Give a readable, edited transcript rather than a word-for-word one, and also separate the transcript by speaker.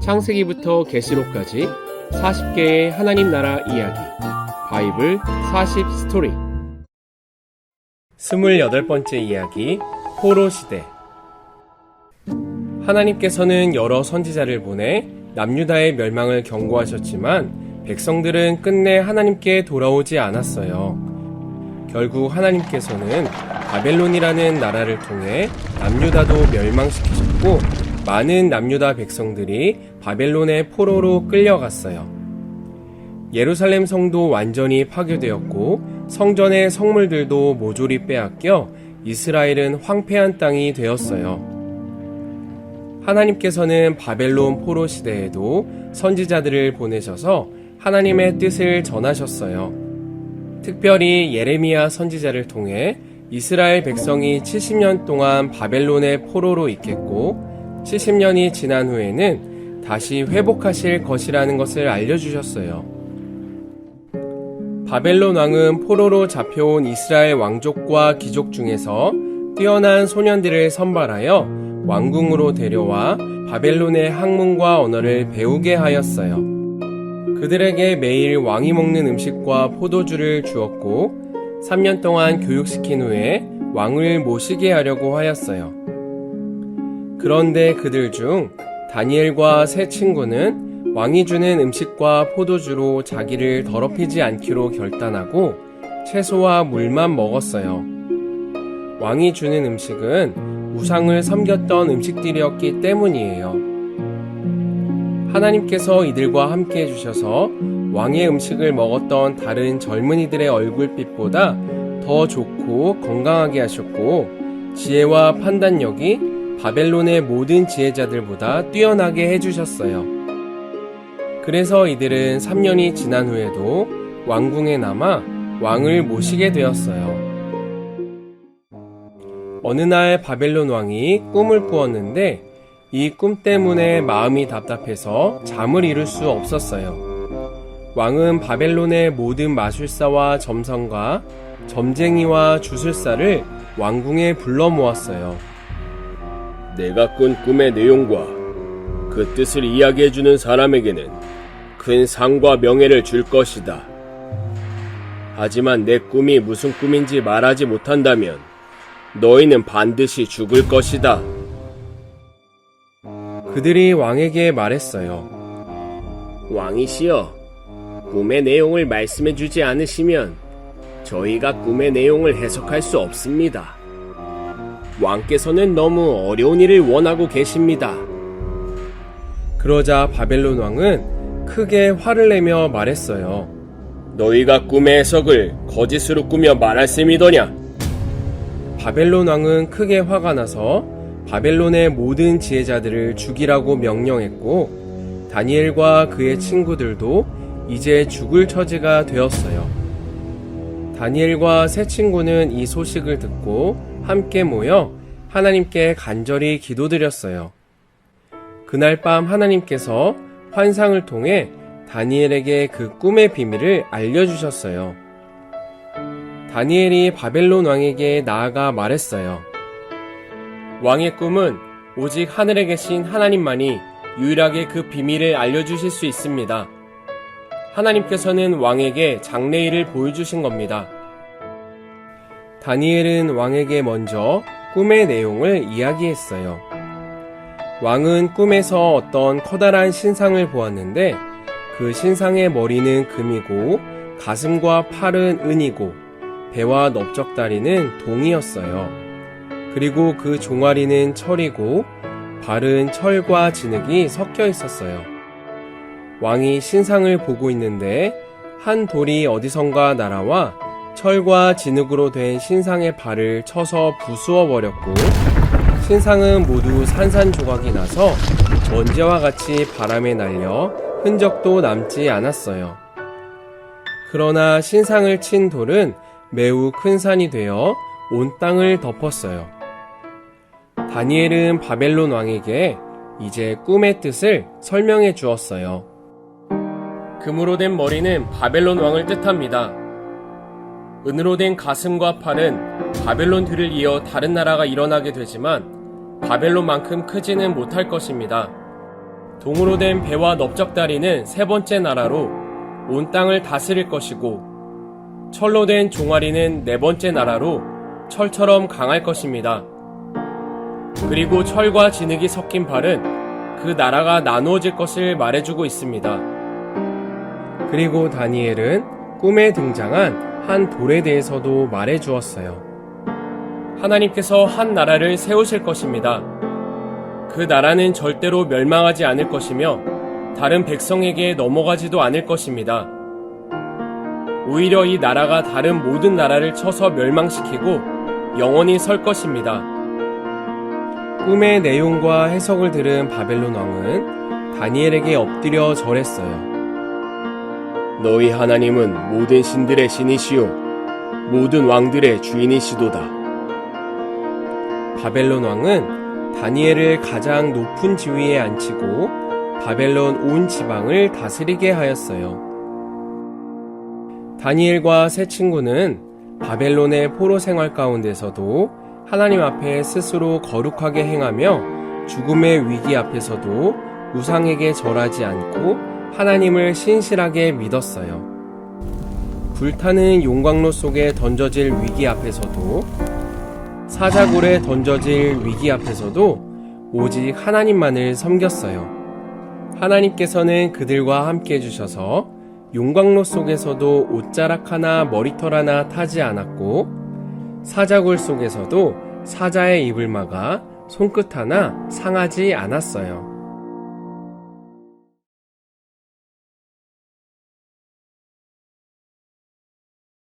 Speaker 1: 창세기부터 계시록까지 40개의 하나님 나라 이야기 바이블 40 스토리 28번째 이야기 포로 시대. 하나님께서는 여러 선지자를 보내 남유다의 멸망을 경고하셨지만 백성들은 끝내 하나님께 돌아오지 않았어요. 결국 하나님께서는 바벨론이라는 나라를 통해 남유다도 멸망시키셨고 많은 남유다 백성들이 바벨론의 포로로 끌려갔어요. 예루살렘 성도 완전히 파괴되었고 성전의 성물들도 모조리 빼앗겨 이스라엘은 황폐한 땅이 되었어요. 하나님께서는 바벨론 포로 시대에도 선지자들을 보내셔서 하나님의 뜻을 전하셨어요. 특별히 예레미야 선지자를 통해 이스라엘 백성이 70년 동안 바벨론의 포로로 있겠고 70년이 지난 후에는 다시 회복하실 것이라는 것을 알려주셨어요. 바벨론 왕은 포로로 잡혀온 이스라엘 왕족과 귀족 중에서 뛰어난 소년들을 선발하여 왕궁으로 데려와 바벨론의 학문과 언어를 배우게 하였어요. 그들에게 매일 왕이 먹는 음식과 포도주를 주었고 3년 동안 교육시킨 후에 왕을 모시게 하려고 하였어요. 그런데 그들 중 다니엘과 세 친구는 왕이 주는 음식과 포도주로 자기를 더럽히지 않기로 결단하고 채소와 물만 먹었어요. 왕이 주는 음식은 우상을 섬겼던 음식들이었기 때문이에요. 하나님께서 이들과 함께 해주셔서 왕의 음식을 먹었던 다른 젊은이들의 얼굴빛보다 더 좋고 건강하게 하셨고 지혜와 판단력이 바벨론의 모든 지혜자들보다 뛰어나게 해주셨어요. 그래서 이들은 3년이 지난 후에도 왕궁에 남아 왕을 모시게 되었어요. 어느 날 바벨론 왕이 꿈을 꾸었는데 이 꿈 때문에 마음이 답답해서 잠을 이룰 수 없었어요. 왕은 바벨론의 모든 마술사와 점성가, 점쟁이와 주술사를 왕궁에 불러 모았어요.
Speaker 2: 내가 꾼 꿈의 내용과 그 뜻을 이야기해주는 사람에게는 큰 상과 명예를 줄 것이다. 하지만 내 꿈이 무슨 꿈인지 말하지 못한다면 너희는 반드시 죽을 것이다.
Speaker 1: 그들이 왕에게 말했어요.
Speaker 2: 왕이시여, 꿈의 내용을 말씀해주지 않으시면 저희가 꿈의 내용을 해석할 수 없습니다. 왕께서는 너무 어려운 일을 원하고 계십니다.
Speaker 1: 그러자 바벨론 왕은 크게 화를 내며 말했어요.
Speaker 2: 너희가 꿈의 해석을 거짓으로 꾸며 말할 셈이더냐?
Speaker 1: 바벨론 왕은 크게 화가 나서 바벨론의 모든 지혜자들을 죽이라고 명령했고 다니엘과 그의 친구들도 이제 죽을 처지가 되었어요. 다니엘과 세 친구는 이 소식을 듣고 함께 모여 하나님께 간절히 기도드렸어요. 그날 밤 하나님께서 환상을 통해 다니엘에게 그 꿈의 비밀을 알려주셨어요. 다니엘이 바벨론 왕에게 나아가 말했어요. 왕의 꿈은 오직 하늘에 계신 하나님만이 유일하게 그 비밀을 알려주실 수 있습니다. 하나님께서는 왕에게 장래일을 보여주신 겁니다. 다니엘은 왕에게 먼저 꿈의 내용을 이야기했어요. 왕은 꿈에서 어떤 커다란 신상을 보았는데 그 신상의 머리는 금이고 가슴과 팔은 은이고 배와 넓적다리는 동이었어요. 그리고 그 종아리는 철이고 발은 철과 진흙이 섞여 있었어요. 왕이 신상을 보고 있는데 한 돌이 어디선가 날아와 철과 진흙으로 된 신상의 발을 쳐서 부수어 버렸고 신상은 모두 산산조각이 나서 먼지와 같이 바람에 날려 흔적도 남지 않았어요. 그러나 신상을 친 돌은 매우 큰 산이 되어 온 땅을 덮었어요. 다니엘은 바벨론 왕에게 이제 꿈의 뜻을 설명해 주었어요. 금으로 된 머리는 바벨론 왕을 뜻합니다. 은으로 된 가슴과 팔은 바벨론 뒤를 이어 다른 나라가 일어나게 되지만 바벨론만큼 크지는 못할 것입니다. 동으로 된 배와 넓적다리는 세 번째 나라로 온 땅을 다스릴 것이고, 철로 된 종아리는 네 번째 나라로 철처럼 강할 것입니다. 그리고 철과 진흙이 섞인 발은 그 나라가 나누어질 것을 말해주고 있습니다. 그리고 다니엘은 꿈에 등장한 한 돌에 대해서도 말해주었어요. 하나님께서 한 나라를 세우실 것입니다. 그 나라는 절대로 멸망하지 않을 것이며 다른 백성에게 넘어가지도 않을 것입니다. 오히려 이 나라가 다른 모든 나라를 쳐서 멸망시키고 영원히 설 것입니다. 꿈의 내용과 해석을 들은 바벨론 왕은 다니엘에게 엎드려 절했어요.
Speaker 2: 너희 하나님은 모든 신들의 신이시요 모든 왕들의 주인이시도다.
Speaker 1: 바벨론 왕은 다니엘을 가장 높은 지위에 앉히고 바벨론 온 지방을 다스리게 하였어요. 다니엘과 세 친구는 바벨론의 포로 생활 가운데서도 하나님 앞에 스스로 거룩하게 행하며 죽음의 위기 앞에서도 우상에게 절하지 않고 하나님을 신실하게 믿었어요. 불타는 용광로 속에 던져질 위기 앞에서도, 사자굴에 던져질 위기 앞에서도 오직 하나님만을 섬겼어요. 하나님께서는 그들과 함께 해주셔서 용광로 속에서도 옷자락 하나 머리털 하나 타지 않았고, 사자굴 속에서도 사자의 입을 막아 손끝 하나 상하지 않았어요.